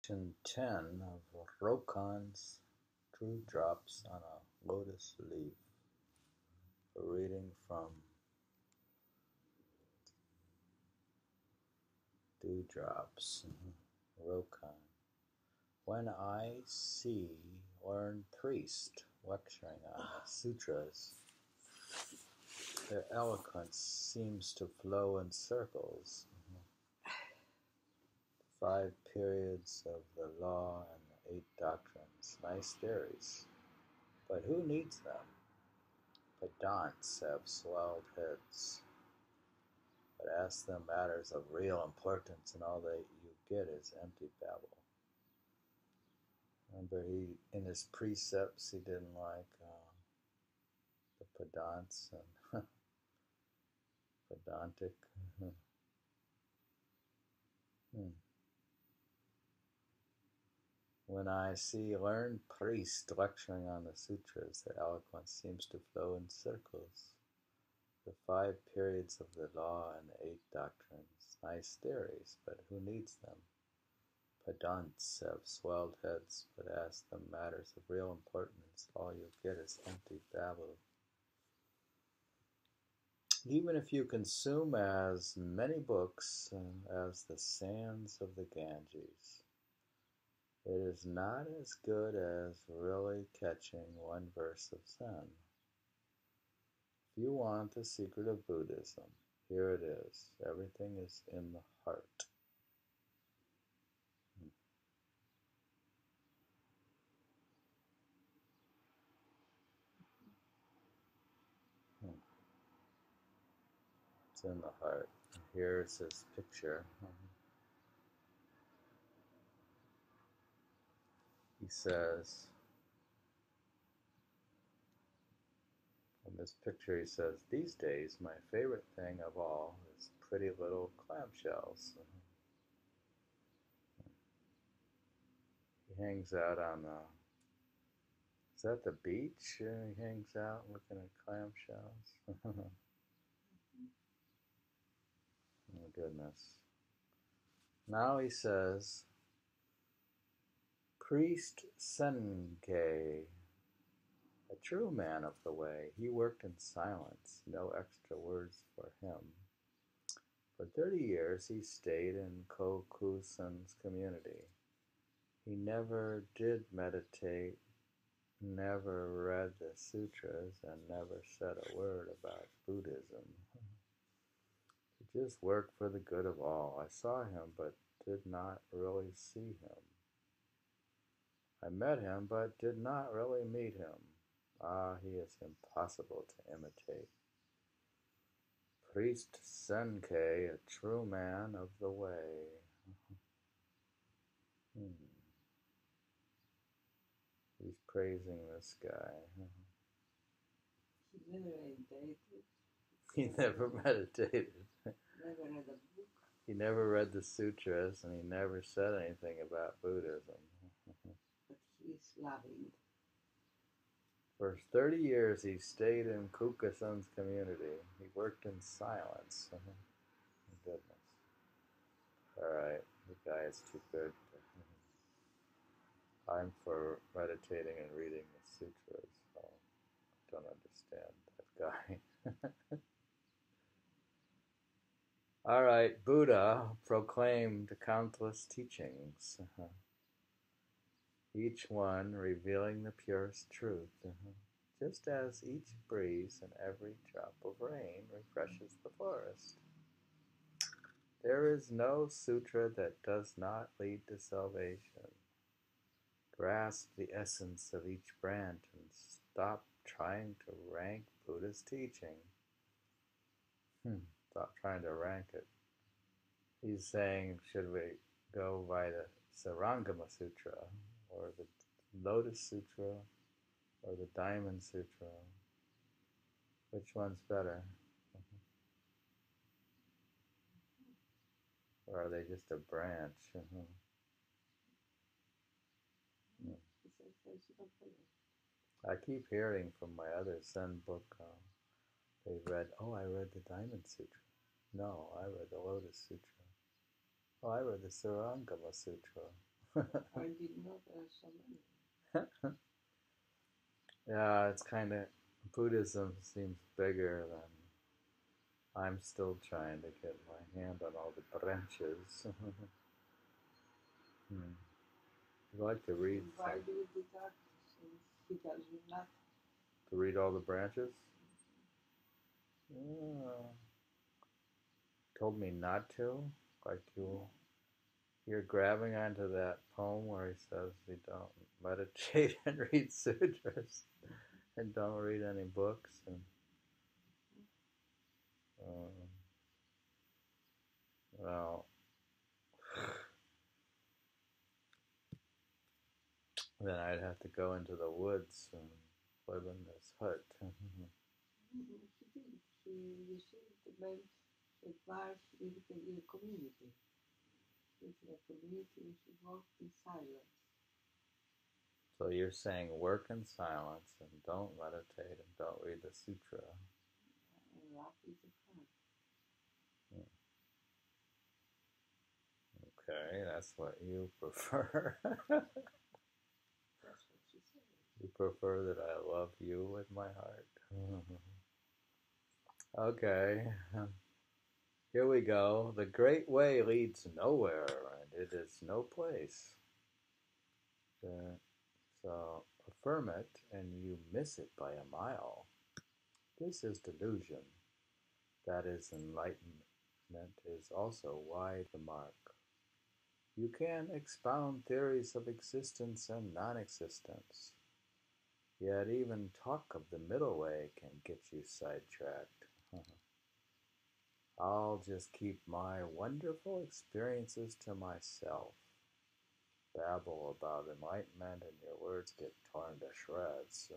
Section 10 of Ryokan's Dewdrops on a Lotus Leaf. A reading from Dewdrops, Ryokan. When I see learned priest lecturing on the sutras, their eloquence seems to flow in circles. 5 periods of the law and the 8 doctrines, nice theories. But who needs them? Pedants have swelled heads. But ask them matters of real importance, and all that you get is empty babble. Remember, in his precepts, he didn't like the pedants and pedantic. When I see learned priests lecturing on the sutras, their eloquence seems to flow in circles. The 5 periods of the law and the 8 doctrines, nice theories, but who needs them? Pedants have swelled heads, but ask them matters of real importance, all you get is empty babble. Even if you consume as many books as the sands of the Ganges, it is not as good as really catching one verse of Zen. If you want the secret of Buddhism, here it is. Everything is in the heart. It's in the heart. Here's his picture. He says, in this picture he says, these days my favorite thing of all is pretty little clamshells. He hangs out on the, is that the beach? He hangs out looking at clamshells. Oh goodness. Now he says, Priest Senkei, a true man of the way, he worked in silence, no extra words for him. For 30 years he stayed in Kokusen's community. He never did meditate, never read the sutras, and never said a word about Buddhism. He just worked for the good of all. I saw him, but did not really see him. I met him, but did not really meet him. Ah, he is impossible to imitate. Priest Senkei, a true man of the way. He's praising this guy. He never meditated. He never meditated. Never read a book. He never read the sutras, and he never said anything about Buddhism. But he's loving. For 30 years he stayed in Kuka-san's community. He worked in silence. Goodness. Alright, the guy is too good. I'm for meditating and reading the sutras, so I don't understand that guy. Alright, Buddha proclaimed countless teachings, each one revealing the purest truth, just as each breeze and every drop of rain refreshes the forest. There is no sutra that does not lead to salvation. Grasp the essence of each branch and stop trying to rank Buddha's teaching. Stop trying to rank it. He's saying, should we go by the Sarangama Sutra, or the Lotus Sutra, or the Diamond Sutra? Which one's better? Or are they just a branch? I keep hearing from my other Zen book, they read, oh, I read the Diamond Sutra. No, I read the Lotus Sutra. Oh, I read the Sarangama Sutra. I didn't know there are so many. Yeah, it's kind of, Buddhism seems bigger than, I'm still trying to get my hand on all the branches. Hmm. You like to read Why some, do you do that? Since he tells you not. to read all the branches? Yeah. Told me not to? Like you're grabbing onto that poem where he says you don't meditate and read sutras and don't read any books and um, well, then I'd have to go into the woods and live in this hut. He did. You see, the man advised with the community. With the community, he walked in silence. So you're saying work in silence and don't meditate and don't read the sutra. And love is a friend. Okay, that's what you prefer. That's what she said. You prefer that I love you with my heart. Okay, here we go. The great way leads nowhere, and it is no place. So affirm it, and you miss it by a mile. This is delusion. That is enlightenment is also wide the mark. You can expound theories of existence and non-existence, yet even talk of the middle way can get you sidetracked. I'll just keep my wonderful experiences to myself. Babble about enlightenment and your words get torn to shreds.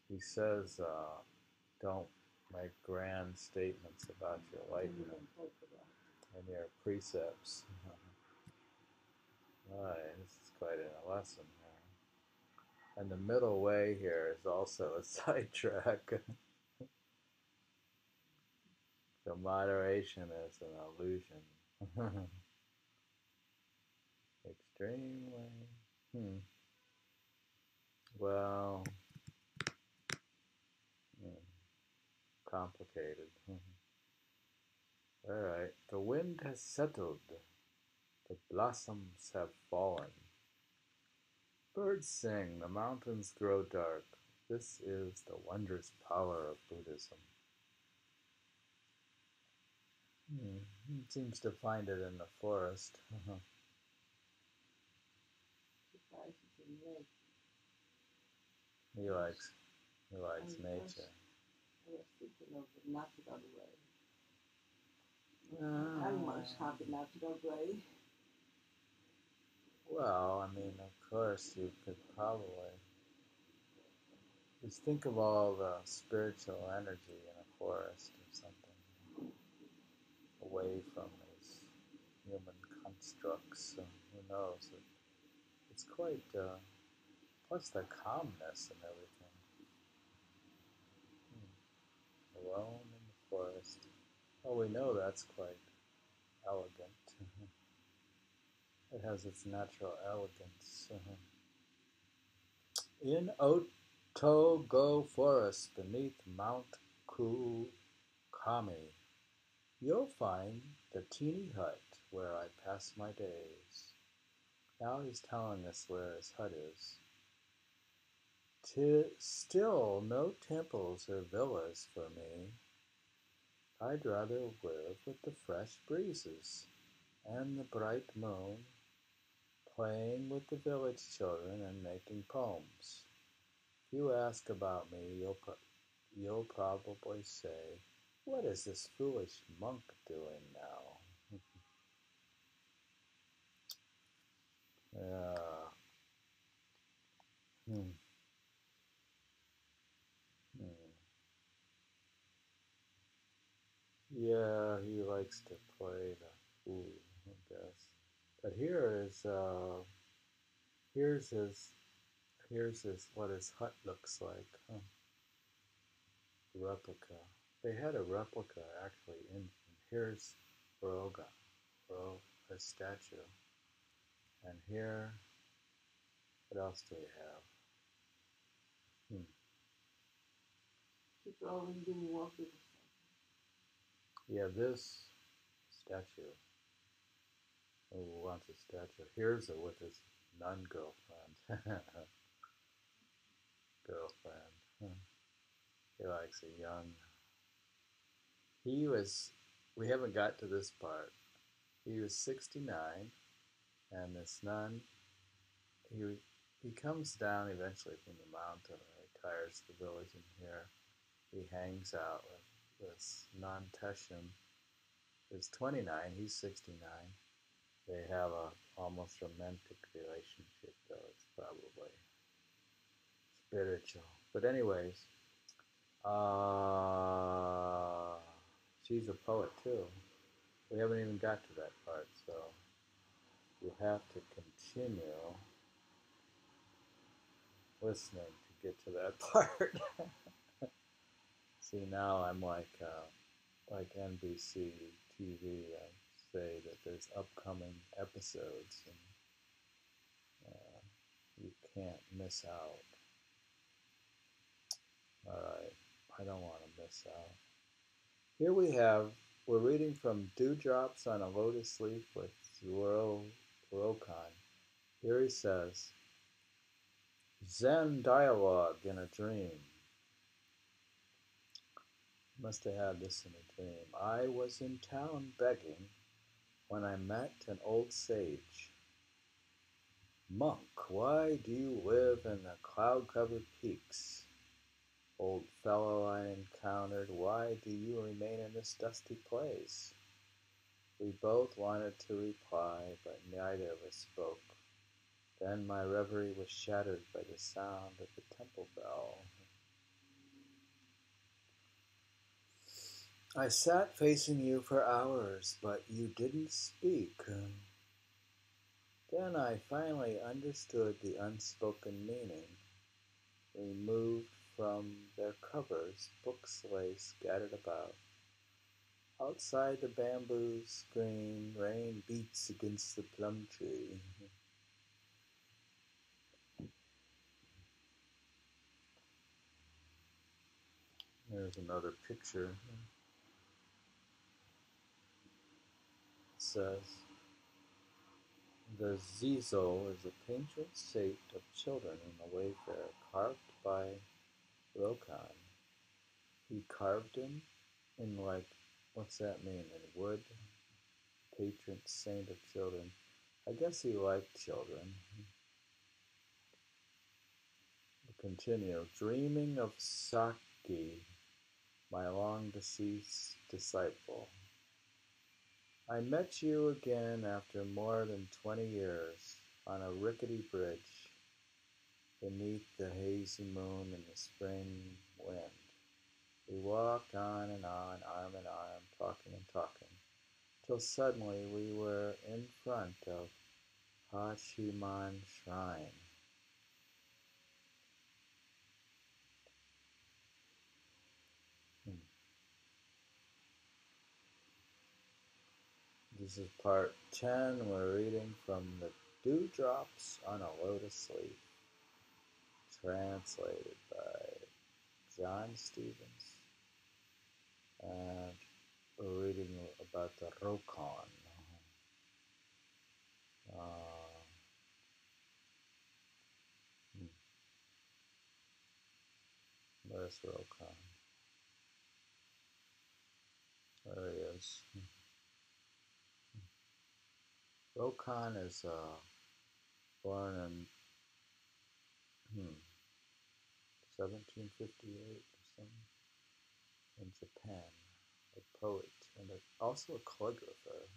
He says, don't make grand statements about your enlightenment and your precepts. Right, this is quite a lesson here. And the middle way here is also a sidetrack. So moderation is an illusion. Extremely. Well, hmm, complicated. All right. The wind has settled. The blossoms have fallen. Birds sing. The mountains grow dark. This is the wondrous power of Buddhism. He seems to find it in the forest. He likes nature. I was thinking of the natural way. Animals have a natural way. Well, I mean, of course, you could probably just think of all the spiritual energy in a forest or something, away from these human constructs. So who knows? It's quite, plus the calmness and everything. Alone in the forest. Oh, we know that's quite elegant. It has its natural elegance. In Otogo Forest, beneath Mount Kukami, you'll find the teeny hut where I pass my days. Now he's telling us where his hut is. Still no temples or villas for me. I'd rather live with the fresh breezes and the bright moon, playing with the village children and making poems. If you ask about me, you'll probably say, "What is this foolish monk doing now?" Yeah. Hmm. Hmm. Yeah, he likes to play the fool, I guess. But here's his what his hut looks like. Huh? Replica. They had a replica actually in here's Ryokan, a statue. And here, what else do we have? People always being walked with a Yeah, this statue. Who wants a statue? Here's it with his nun girlfriend. Girlfriend. He likes a young. He was. We haven't got to this part. He was 69, and this nun. He he comes down eventually from the mountain and retires to the village, and here he hangs out with this nun Teshin. Is 29. He's 69. They have a almost romantic relationship, though it's probably spiritual. But anyways, uh, she's a poet too. We haven't even got to that part, so you have to continue listening to get to that part. See, now I'm like NBC TV. I say that there's upcoming episodes, and you can't miss out. All right, I don't want to miss out. Here we're reading from Dewdrops on a Lotus Leaf with Ryokan. Here he says, Zen dialogue in a dream. Must have had this in a dream. I was in town begging when I met an old sage. Monk, why do you live in the cloud-covered peaks? Old fellow I encountered, why do you remain in this dusty place? We both wanted to reply, but neither of us spoke. Then my reverie was shattered by the sound of the temple bell. I sat facing you for hours, but you didn't speak. Then I finally understood the unspoken meaning. Removed from their covers, books lay scattered about. Outside the bamboo screen, rain beats against the plum tree. There's another picture. It says, the Zizo is a painted shape of children in the Wayfarer, carved by Ryokan. He carved him in what's that mean? In wood? Patron saint of children. I guess he liked children. We'll continue. Dreaming of Saki, my long deceased disciple. I met you again after more than 20 years on a rickety bridge beneath the hazy moon and the spring wind. We walked on and on, arm in arm, talking and talking, till suddenly we were in front of Hachiman Shrine. This is part 10. We're reading from the Dewdrops on a Lotus Leaf, translated by John Stevens. And we're reading about the Ryokan. Where's Ryokan? There he is. Ryokan is born in 1758 or something in Japan. A poet and also a calligrapher.